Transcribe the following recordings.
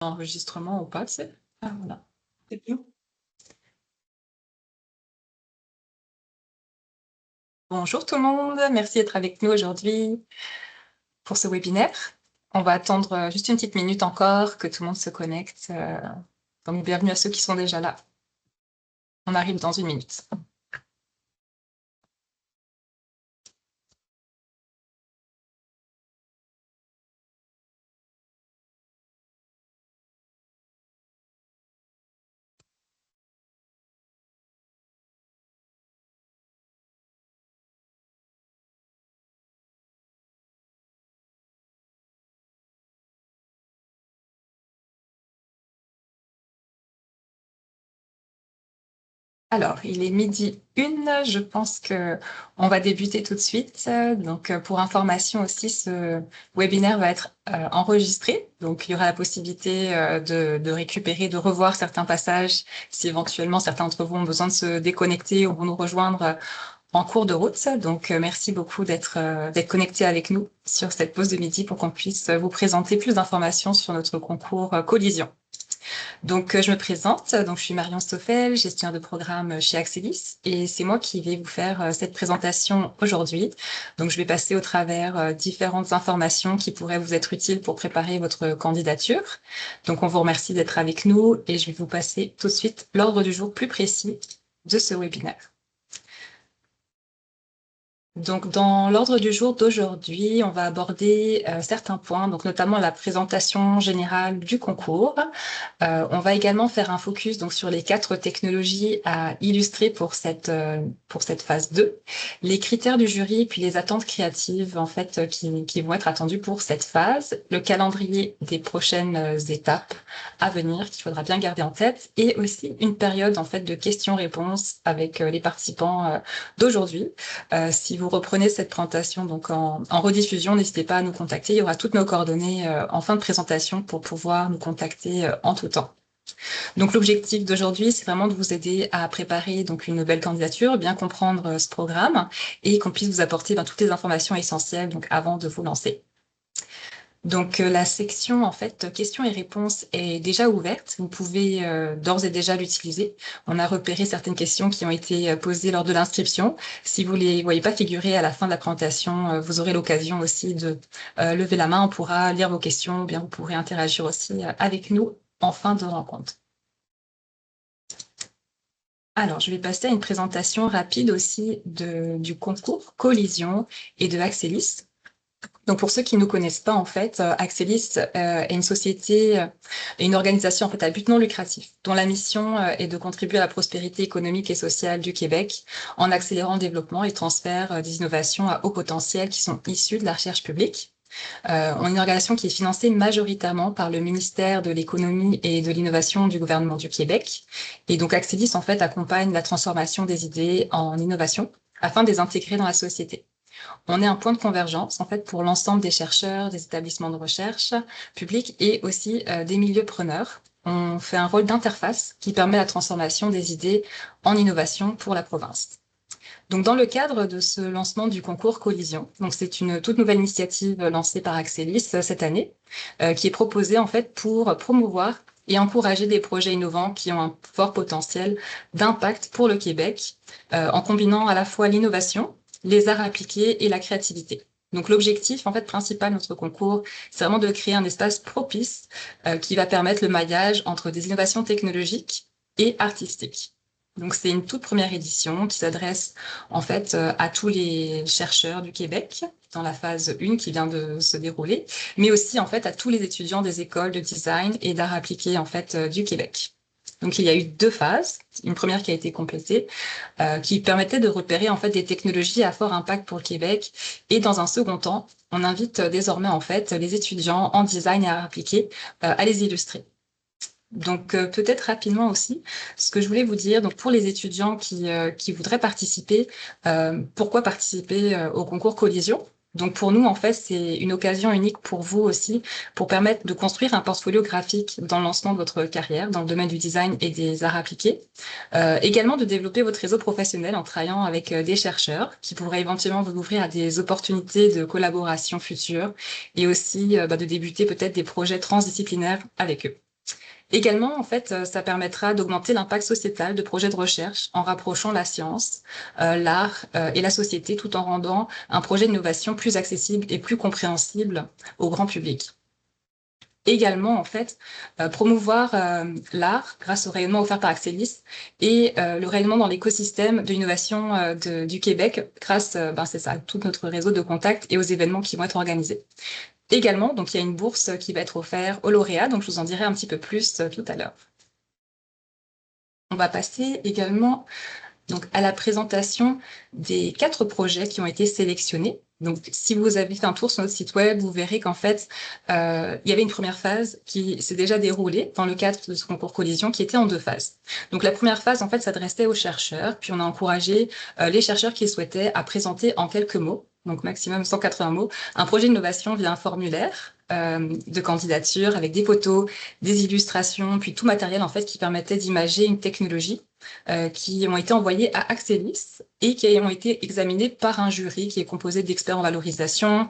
Enregistrement ou pas, tu sais? Ah voilà, c'est bien. Bonjour tout le monde, merci d'être avec nous aujourd'hui pour ce webinaire. On va attendre juste une petite minute encore que tout le monde se connecte. Donc bienvenue à ceux qui sont déjà là. On arrive dans une minute. Alors, il est 12h01, je pense que on va débuter tout de suite. Donc, pour information aussi, ce webinaire va être enregistré. Donc, il y aura la possibilité de récupérer, de revoir certains passages si éventuellement certains d'entre vous ont besoin de se déconnecter ou vont nous rejoindre en cours de route. Donc, merci beaucoup d'être connecté avec nous sur cette pause de midi pour qu'on puisse vous présenter plus d'informations sur notre concours Collision. Donc, je me présente. Donc, je suis Marion Stoffel, gestionnaire de programme chez Axelis, et c'est moi qui vais vous faire cette présentation aujourd'hui. Donc, je vais passer au travers différentes informations qui pourraient vous être utiles pour préparer votre candidature. Donc, on vous remercie d'être avec nous et je vais vous passer tout de suite l'ordre du jour plus précis de ce webinaire. Donc, dans l'ordre du jour d'aujourd'hui, on va aborder certains points, donc notamment la présentation générale du concours. On va également faire un focus donc sur les 4 technologies à illustrer pour cette phase 2, les critères du jury, puis les attentes créatives en fait qui vont être attendues pour cette phase, le calendrier des prochaines étapes à venir qu'il faudra bien garder en tête, et aussi une période en fait de questions-réponses avec les participants d'aujourd'hui. Si vous reprenez cette présentation donc en rediffusion, n'hésitez pas à nous contacter. Il y aura toutes nos coordonnées en fin de présentation pour pouvoir nous contacter en tout temps. Donc l'objectif d'aujourd'hui, c'est vraiment de vous aider à préparer donc une belle candidature, bien comprendre ce programme et qu'on puisse vous apporter toutes les informations essentielles donc avant de vous lancer. Donc la section en fait questions et réponses est déjà ouverte. Vous pouvez d'ores et déjà l'utiliser. On a repéré certaines questions qui ont été posées lors de l'inscription. Si vous les voyez pas figurer à la fin de la présentation, vous aurez l'occasion aussi de lever la main. On pourra lire vos questions, ou bien vous pourrez interagir aussi avec nous en fin de rencontre. Alors, je vais passer à une présentation rapide aussi du concours Collision et de Axelis. Donc, pour ceux qui ne nous connaissent pas, en fait, Axelis est une société et une organisation en fait à but non lucratif, dont la mission est de contribuer à la prospérité économique et sociale du Québec en accélérant le développement et le transfert des innovations à haut potentiel qui sont issues de la recherche publique. On est une organisation qui est financée majoritairement par le ministère de l'Économie et de l'Innovation du gouvernement du Québec. Et donc, Axelis, en fait, accompagne la transformation des idées en innovation afin de les intégrer dans la société. On est un point de convergence, en fait, pour l'ensemble des chercheurs, des établissements de recherche publics et aussi des milieux preneurs. On fait un rôle d'interface qui permet la transformation des idées en innovation pour la province. Donc, dans le cadre de ce lancement du concours Collision, donc c'est une toute nouvelle initiative lancée par Axelis cette année, qui est proposée en fait pour promouvoir et encourager des projets innovants qui ont un fort potentiel d'impact pour le Québec, en combinant à la fois l'innovation, les arts appliqués et la créativité. Donc l'objectif en fait principal de notre concours, c'est vraiment de créer un espace propice qui va permettre le maillage entre des innovations technologiques et artistiques. Donc c'est une toute première édition qui s'adresse en fait à tous les chercheurs du Québec dans la phase 1 qui vient de se dérouler, mais aussi en fait à tous les étudiants des écoles de design et d'art appliqué en fait du Québec. Donc il y a eu 2 phases, une première qui a été complétée, qui permettait de repérer en fait des technologies à fort impact pour le Québec, et dans un second temps, on invite désormais en fait les étudiants en design et art appliqué à les illustrer. Donc peut-être rapidement aussi, ce que je voulais vous dire, donc pour les étudiants qui voudraient participer, pourquoi participer au concours Collision? Donc pour nous, en fait, c'est une occasion unique pour vous aussi, pour permettre de construire un portfolio graphique dans le lancement de votre carrière, dans le domaine du design et des arts appliqués. Également de développer votre réseau professionnel en travaillant avec des chercheurs qui pourraient éventuellement vous ouvrir à des opportunités de collaboration futures et aussi de débuter peut-être des projets transdisciplinaires avec eux. Également, en fait, ça permettra d'augmenter l'impact sociétal de projets de recherche en rapprochant la science, l'art et la société, tout en rendant un projet d'innovation plus accessible et plus compréhensible au grand public. Également, en fait, promouvoir l'art grâce au rayonnement offert par Axelis et le rayonnement dans l'écosystème de l'innovation du Québec grâce, c'est ça, à tout notre réseau de contacts et aux événements qui vont être organisés. Également, donc il y a une bourse qui va être offerte aux lauréats, donc je vous en dirai un petit peu plus tout à l'heure. On va passer également donc à la présentation des 4 projets qui ont été sélectionnés. Donc, si vous avez fait un tour sur notre site web, vous verrez qu'en fait, il y avait une première phase qui s'est déjà déroulée dans le cadre de ce concours Collision, qui était en 2 phases. Donc, la première phase, en fait, s'adressait aux chercheurs, puis on a encouragé les chercheurs qui souhaitaient à présenter en quelques mots, donc maximum 180 mots, un projet d'innovation via un formulaire de candidature avec des photos, des illustrations, puis tout matériel en fait qui permettait d'imager une technologie qui ont été envoyés à Axelis et qui ont été examinés par un jury qui est composé d'experts en valorisation,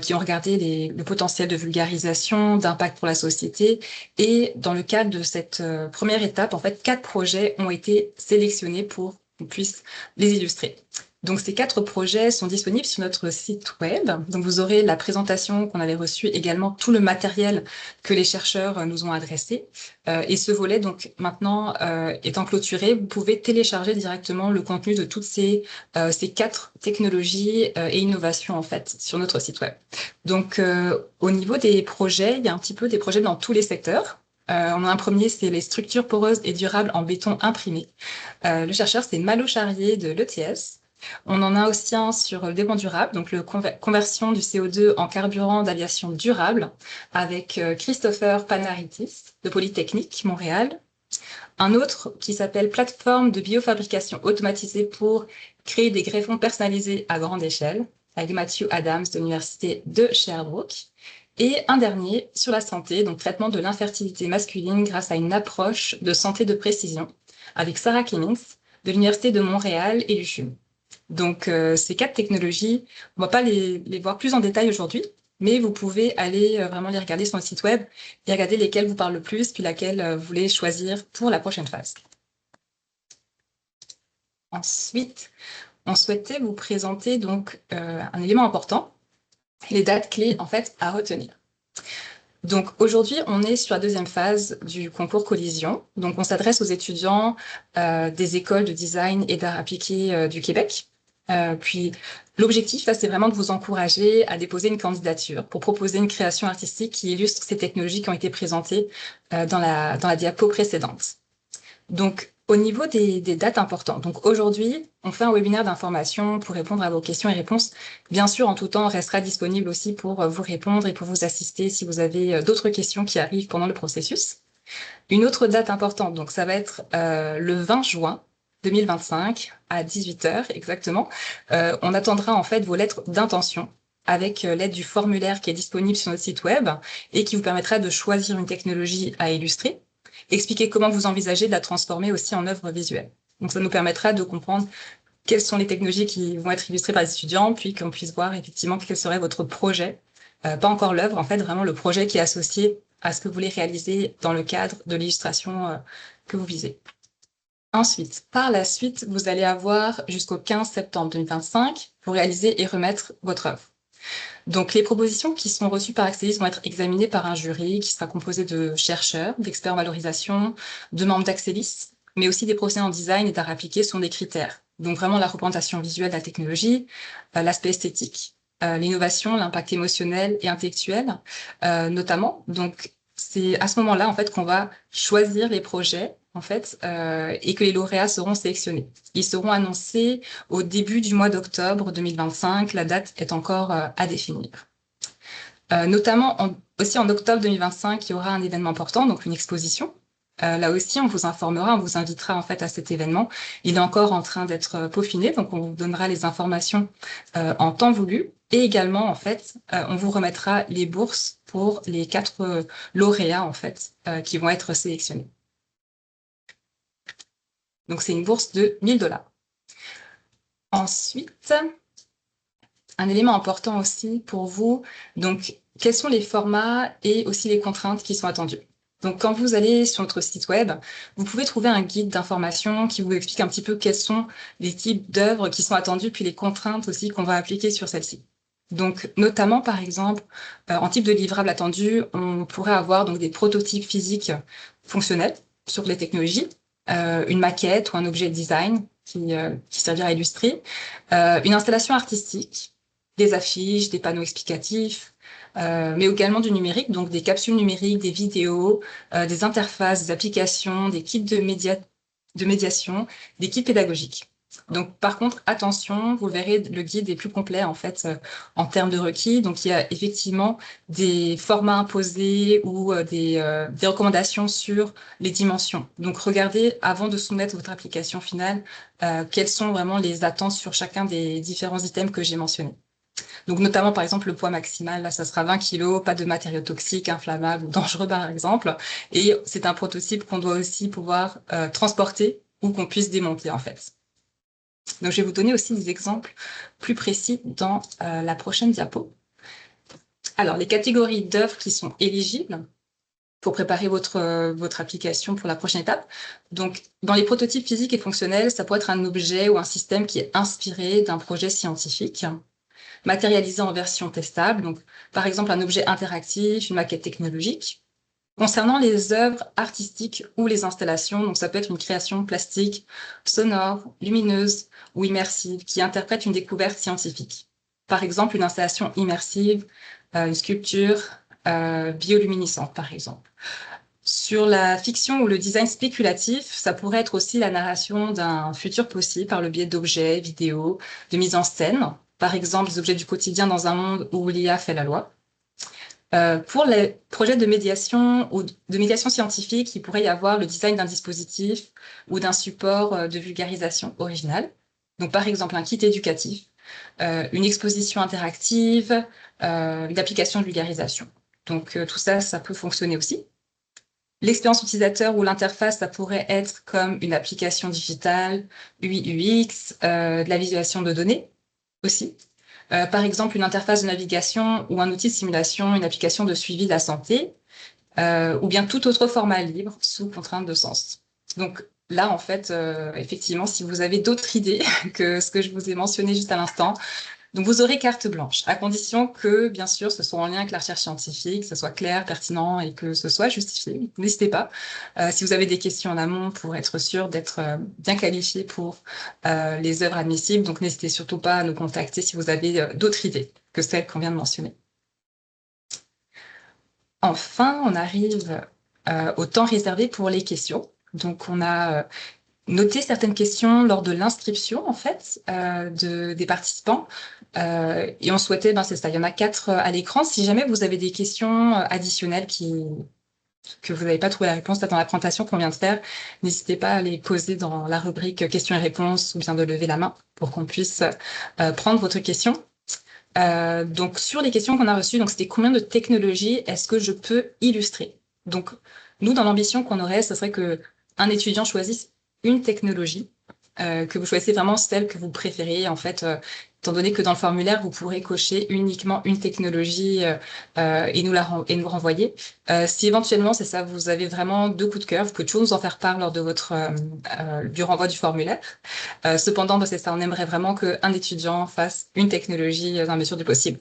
qui ont regardé le potentiel de vulgarisation, d'impact pour la société. Et dans le cadre de cette première étape, en fait, 4 projets ont été sélectionnés pour qu'on puisse les illustrer. Donc, ces 4 projets sont disponibles sur notre site web. Donc, vous aurez la présentation qu'on avait reçue, également tout le matériel que les chercheurs nous ont adressé. Et ce volet, donc, maintenant, étant clôturé, vous pouvez télécharger directement le contenu de toutes ces 4 technologies et innovations, en fait, sur notre site web. Donc, au niveau des projets, il y a un petit peu des projets dans tous les secteurs. On a un premier, c'est les structures poreuses et durables en béton imprimé. Le chercheur, c'est Malo Charrier de l'ETS. On en a aussi un sur le développement durable, donc la conversion du CO2 en carburant d'aviation durable, avec Christopher Panaritis de Polytechnique Montréal. Un autre qui s'appelle Plateforme de biofabrication automatisée pour créer des greffons personnalisés à grande échelle, avec Matthew Adams de l'Université de Sherbrooke. Et un dernier sur la santé, donc traitement de l'infertilité masculine grâce à une approche de santé de précision, avec Sarah Clemens de l'Université de Montréal et du CHUM. Donc, ces 4 technologies, on ne va pas les voir plus en détail aujourd'hui, mais vous pouvez aller vraiment les regarder sur le site web et regarder lesquelles vous parlent le plus, puis laquelle vous voulez choisir pour la prochaine phase. Ensuite, on souhaitait vous présenter donc un élément important, les dates clés en fait à retenir. Donc aujourd'hui, on est sur la deuxième phase du concours Collision. Donc on s'adresse aux étudiants des écoles de design et d'art appliqué du Québec. Puis l'objectif, là, c'est vraiment de vous encourager à déposer une candidature pour proposer une création artistique qui illustre ces technologies qui ont été présentées dans la diapo précédente. Donc, au niveau des dates importantes, donc aujourd'hui, on fait un webinaire d'information pour répondre à vos questions et réponses. Bien sûr, en tout temps, on restera disponible aussi pour vous répondre et pour vous assister si vous avez d'autres questions qui arrivent pendant le processus. Une autre date importante, donc ça va être le 20 juin 2025 à 18h exactement. On attendra en fait vos lettres d'intention avec l'aide du formulaire qui est disponible sur notre site web et qui vous permettra de choisir une technologie à illustrer. Expliquer comment vous envisagez de la transformer aussi en œuvre visuelle. Donc, ça nous permettra de comprendre quelles sont les technologies qui vont être illustrées par les étudiants, puis qu'on puisse voir effectivement quel serait votre projet. Pas encore l'œuvre, en fait, vraiment le projet qui est associé à ce que vous voulez réaliser dans le cadre de l'illustration que vous visez. Ensuite, par la suite, vous allez avoir jusqu'au 15 septembre 2025 pour réaliser et remettre votre œuvre. Donc, les propositions qui sont reçues par Axelis vont être examinées par un jury qui sera composé de chercheurs, d'experts en valorisation, de membres d'Axelis, mais aussi des professionnels en design et d'art appliqué sont des critères. Donc, vraiment la représentation visuelle de la technologie, l'aspect esthétique, l'innovation, l'impact émotionnel et intellectuel, notamment. Donc, c'est à ce moment-là, en fait, qu'on va choisir les projets, en fait, et que les lauréats seront sélectionnés. Ils seront annoncés au début du mois d'octobre 2025. La date est encore à définir. Notamment, aussi en octobre 2025, il y aura un événement important, donc une exposition. Là aussi, on vous informera, on vous invitera en fait à cet événement. Il est encore en train d'être peaufiné, donc on vous donnera les informations en temps voulu. Et également, en fait, on vous remettra les bourses pour les 4 lauréats en fait qui vont être sélectionnés. Donc, c'est une bourse de 1 000 $. Ensuite, un élément important aussi pour vous, donc, quels sont les formats et aussi les contraintes qui sont attendues. Donc, quand vous allez sur notre site web, vous pouvez trouver un guide d'information qui vous explique un petit peu quels sont les types d'œuvres qui sont attendues, puis les contraintes aussi qu'on va appliquer sur celles-ci. Donc, notamment, par exemple, en type de livrable attendu, on pourrait avoir donc des prototypes physiques fonctionnels sur les technologies, une maquette ou un objet de design qui servira à illustrer, une installation artistique, des affiches, des panneaux explicatifs, mais également du numérique, donc des capsules numériques, des vidéos, des interfaces, des applications, des kits de médiation, des kits pédagogiques. Donc, par contre, attention, vous verrez, le guide est plus complet en fait en termes de requis. Donc, il y a effectivement des formats imposés ou des recommandations sur les dimensions. Donc, regardez avant de soumettre votre application finale quelles sont vraiment les attentes sur chacun des différents items que j'ai mentionnés. Donc, notamment, par exemple, le poids maximal, là, ça sera 20 kilos, pas de matériaux toxiques, inflammables ou dangereux, par exemple. Et c'est un prototype qu'on doit aussi pouvoir transporter ou qu'on puisse démonter, en fait. Donc, je vais vous donner aussi des exemples plus précis dans la prochaine diapo. Alors, les catégories d'œuvres qui sont éligibles pour préparer votre application pour la prochaine étape. Donc, dans les prototypes physiques et fonctionnels, ça peut être un objet ou un système qui est inspiré d'un projet scientifique, matérialisé en version testable, donc par exemple un objet interactif, une maquette technologique. Concernant les œuvres artistiques ou les installations, donc ça peut être une création plastique, sonore, lumineuse ou immersive qui interprète une découverte scientifique. Par exemple, une installation immersive, une sculpture bioluminescente, par exemple. Sur la fiction ou le design spéculatif, ça pourrait être aussi la narration d'un futur possible par le biais d'objets, vidéos, de mise en scène, par exemple des objets du quotidien dans un monde où l'IA fait la loi. Pour les projets de médiation ou de médiation scientifique, il pourrait y avoir le design d'un dispositif ou d'un support de vulgarisation original. Donc, par exemple, un kit éducatif, une exposition interactive, une application de vulgarisation. Donc, tout ça, ça peut fonctionner aussi. L'expérience utilisateur ou l'interface, ça pourrait être comme une application digitale, UI, UX, de la visualisation de données aussi. Par exemple, une interface de navigation ou un outil de simulation, une application de suivi de la santé, ou bien tout autre format libre sous contrainte de sens. Donc là, en fait, effectivement, si vous avez d'autres idées que ce que je vous ai mentionné juste à l'instant, donc vous aurez carte blanche, à condition que, bien sûr, ce soit en lien avec la recherche scientifique, que ce soit clair, pertinent et que ce soit justifié. N'hésitez pas. Si vous avez des questions en amont pour être sûr d'être bien qualifié pour les œuvres admissibles, donc n'hésitez surtout pas à nous contacter si vous avez d'autres idées que celles qu'on vient de mentionner. Enfin, on arrive au temps réservé pour les questions. Donc, on a noté certaines questions lors de l'inscription, en fait, des participants. Et on souhaitait, c'est ça, il y en a 4 à l'écran. Si jamais vous avez des questions additionnelles que vous n'avez pas trouvé la réponse dans la présentation qu'on vient de faire, n'hésitez pas à les poser dans la rubrique questions et réponses ou bien de lever la main pour qu'on puisse prendre votre question. Donc, sur les questions qu'on a reçues, donc c'était combien de technologies est-ce que je peux illustrer? Donc, nous, dans l'ambition qu'on aurait, ce serait que un étudiant choisisse une technologie, que vous choisissez vraiment celle que vous préférez, en fait, étant donné que dans le formulaire, vous pourrez cocher uniquement une technologie et nous renvoyer. Si éventuellement, c'est ça, vous avez vraiment 2 coups de cœur, vous pouvez toujours nous en faire part lors de du renvoi du formulaire. Cependant, c'est ça, on aimerait vraiment qu'un étudiant fasse une technologie dans la mesure du possible.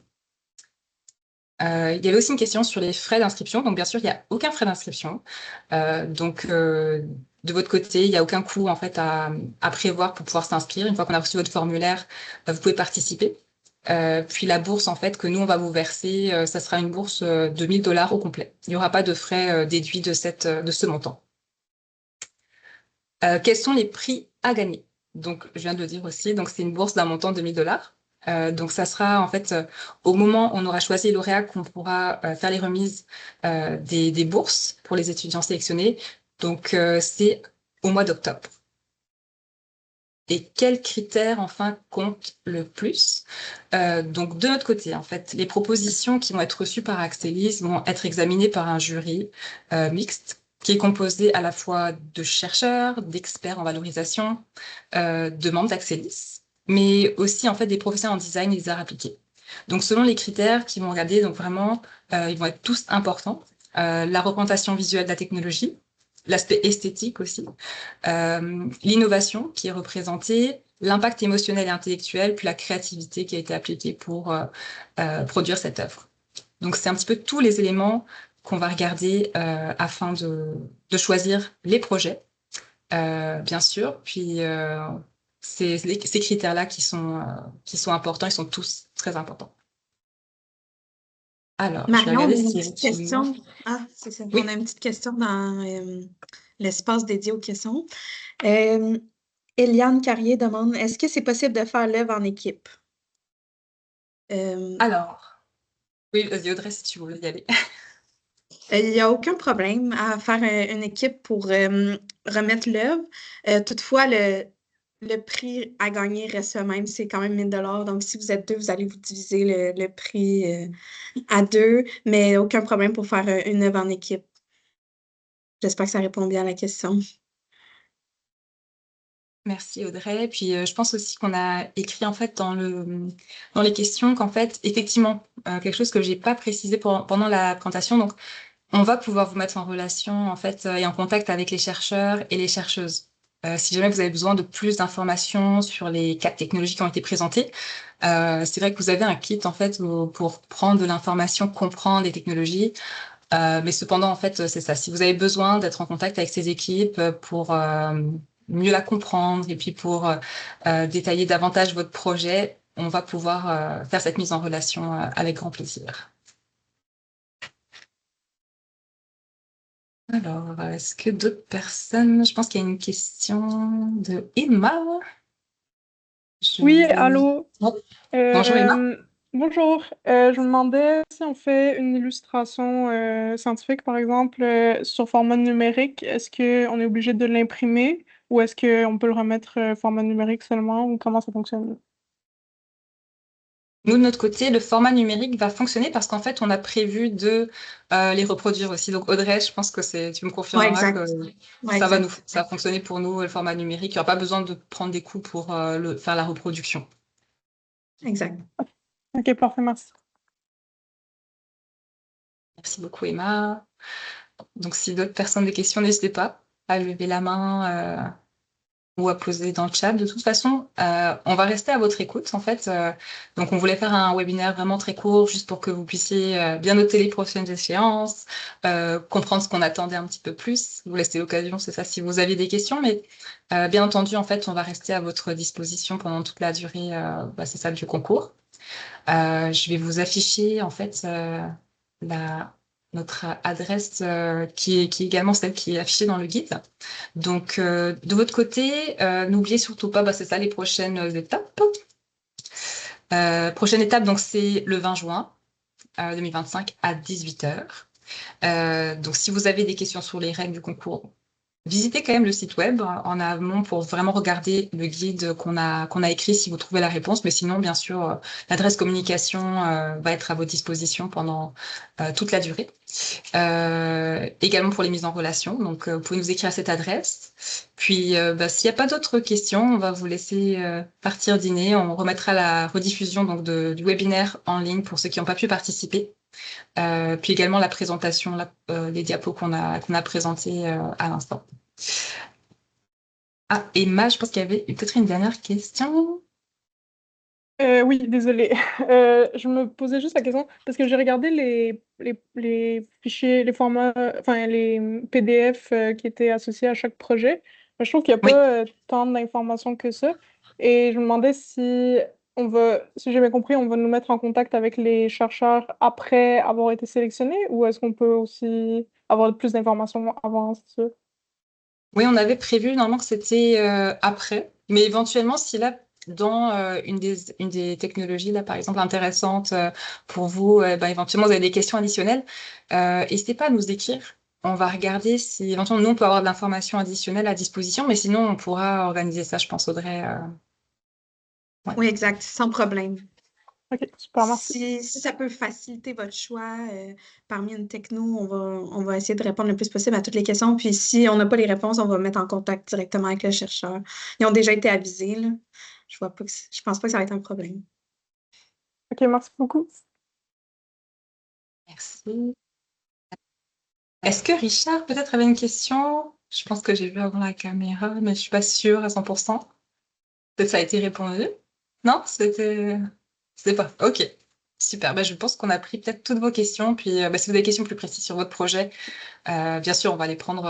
Il y avait aussi une question sur les frais d'inscription. Donc, bien sûr, il n'y a aucun frais d'inscription. De votre côté, il n'y a aucun coût en fait à prévoir pour pouvoir s'inscrire. Une fois qu'on a reçu votre formulaire, vous pouvez participer. Puis la bourse en fait que nous on va vous verser, ça sera une bourse de 1 000 $ au complet. Il n'y aura pas de frais déduits de ce montant. Quels sont les prix à gagner? Donc, je viens de le dire aussi. Donc, c'est une bourse d'un montant de 1 000 $. Donc, ça sera en fait au moment où on aura choisi lauréat qu'on pourra faire les remises des bourses pour les étudiants sélectionnés. Donc, c'est au mois d'octobre. Et quels critères, enfin, comptent le plus? Donc, de notre côté, en fait, les propositions qui vont être reçues par Axelis vont être examinées par un jury mixte qui est composé à la fois de chercheurs, d'experts en valorisation, de membres d'Axelis, mais aussi, en fait, des professionnels en design et des arts appliqués. Donc, selon les critères qu'ils vont regarder, donc vraiment, ils vont être tous importants. la représentation visuelle de la technologie, l'aspect esthétique aussi, l'innovation qui est représentée, l'impact émotionnel et intellectuel, puis la créativité qui a été appliquée pour produire cette œuvre. Donc, c'est un petit peu tous les éléments qu'on va regarder afin de choisir les projets, bien sûr. Puis, c'est ces critères-là qui sont importants, ils sont tous très importants. Alors, je vais Marion, on a regarder une s'il y a petite tout le monde. question. Ah, c'est ça. On a Oui, une petite question dans l'espace dédié aux questions. Euh, Eliane Carrier demande, est-ce que c'est possible de faire l'œuvre en équipe? Euh, alors, oui, vas-y Audrey, si tu veux y aller. Il n'y a aucun problème à faire une équipe pour remettre l'œuvre. Toutefois, le prix à gagner reste le même, c'est quand même 1 000 $. Donc, si vous êtes deux, vous allez vous diviser le prix à deux, mais aucun problème pour faire une œuvre en équipe. J'espère que ça répond bien à la question. Merci Audrey. Puis je pense aussi qu'on a écrit en fait dans les questions qu'en fait effectivement quelque chose que j'ai pas précisé pendant la présentation. Donc on va pouvoir vous mettre en relation en fait et en contact avec les chercheurs et les chercheuses. Si jamais vous avez besoin de plus d'informations sur les quatre technologies qui ont été présentées, c'est vrai que vous avez un kit en fait pour prendre de l'information, comprendre les technologies. Mais cependant, en fait, c'est ça. Si vous avez besoin d'être en contact avec ces équipes pour mieux la comprendre et puis pour détailler davantage votre projet, on va pouvoir faire cette mise en relation avec grand plaisir. Alors, est-ce que d'autres personnes... Je pense qu'il y a une question de Emma. Je Oui, vais... allô. Oh, bonjour Emma. Bonjour. Je me demandais si on fait une illustration scientifique, par exemple, sur format numérique, est-ce qu'on est obligé de l'imprimer ou est-ce qu'on peut le remettre format numérique seulement ou comment ça fonctionne? Nous, de notre côté, le format numérique va fonctionner parce qu'en fait, on a prévu de les reproduire aussi. Donc, Audrey, je pense que tu me Oui, confirmeras que exact. Ouais, exact. ça va fonctionner pour nous, le format numérique. Il n'y aura pas besoin de prendre des coûts pour faire la reproduction. Exact. Ok, parfait, merci. Merci beaucoup, Emma. Donc, si d'autres personnes ont des questions, n'hésitez pas à lever la main ou à poser dans le chat. De toute façon, on va rester à votre écoute, en fait. Donc, on voulait faire un webinaire vraiment très court, juste pour que vous puissiez bien noter les prochaines échéances, comprendre ce qu'on attendait un petit peu plus, vous laisser l'occasion, c'est ça, si vous avez des questions. Mais bien entendu, en fait, on va rester à votre disposition pendant toute la durée, c'est ça, du concours. Je vais vous afficher, en fait, la notre adresse qui est également celle qui est affichée dans le guide. Donc, de votre côté, n'oubliez surtout pas, c'est ça, les prochaines étapes. Prochaine étape, donc, c'est le 20 juin 2025 à 18h. Donc, si vous avez des questions sur les règles du concours, visitez quand même le site web en amont pour vraiment regarder le guide qu'on a écrit si vous trouvez la réponse. Mais sinon, bien sûr, l'adresse communication va être à votre disposition pendant toute la durée. Également pour les mises en relation. Donc, vous pouvez nous écrire à cette adresse. Puis, s'il n'y a pas d'autres questions, on va vous laisser partir dîner. On remettra la rediffusion donc du webinaire en ligne pour ceux qui n'ont pas pu participer. Puis également la présentation, les diapos qu'on a présentées à l'instant. Ah, Emma, je pense qu'il y avait peut-être une dernière question. Oui, désolée. Je me posais juste la question parce que j'ai regardé les fichiers, les formats, enfin les PDF qui étaient associés à chaque projet. Mais je trouve qu'il n'y a Oui, pas tant d'informations que ça. Et je me demandais si j'ai bien compris, on va nous mettre en contact avec les chercheurs après avoir été sélectionnés ou est-ce qu'on peut aussi avoir plus d'informations avant ça? oui, on avait prévu normalement que c'était après, mais éventuellement, si là, dans une des technologies, là, par exemple, intéressantes pour vous, éventuellement, vous avez des questions additionnelles, n'hésitez pas à nous écrire. On va regarder si éventuellement, nous, on peut avoir de l'information additionnelle à disposition, mais sinon, on pourra organiser ça, je pense, Audrey. Ouais. Oui, exact. Sans problème. Ok, super, merci. Si ça peut faciliter votre choix parmi une techno, on va essayer de répondre le plus possible à toutes les questions. Puis si on n'a pas les réponses, on va mettre en contact directement avec le chercheur. Ils ont déjà été avisés, là. Je pense pas que ça va être un problème. Ok, merci beaucoup. Merci. Est-ce que Richard peut-être avait une question? Je pense que j'ai vu avant la caméra, mais je suis pas sûre à 100%. Peut-être ça a été répondu. Non? C'était pas. Ok. Super. Bah, je pense qu'on a pris peut-être toutes vos questions. Puis, bah, si vous avez des questions plus précises sur votre projet, bien sûr, on va les prendre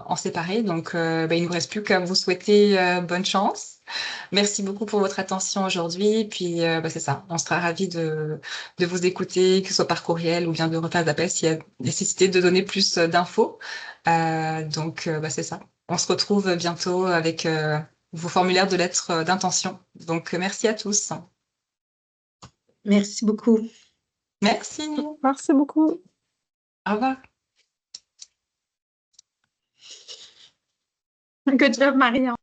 en séparé. Donc, bah, il ne nous reste plus qu'à vous souhaiter bonne chance. Merci beaucoup pour votre attention aujourd'hui. Puis, bah, c'est ça. On sera ravis de vous écouter, que ce soit par courriel ou bien de refaire d'appel s'il y a nécessité de donner plus d'infos. Donc, bah, c'est ça. On se retrouve bientôt avec vos formulaires de lettres d'intention. Donc, merci à tous. Merci beaucoup. Merci. Merci beaucoup. Au revoir. Good job, Marion.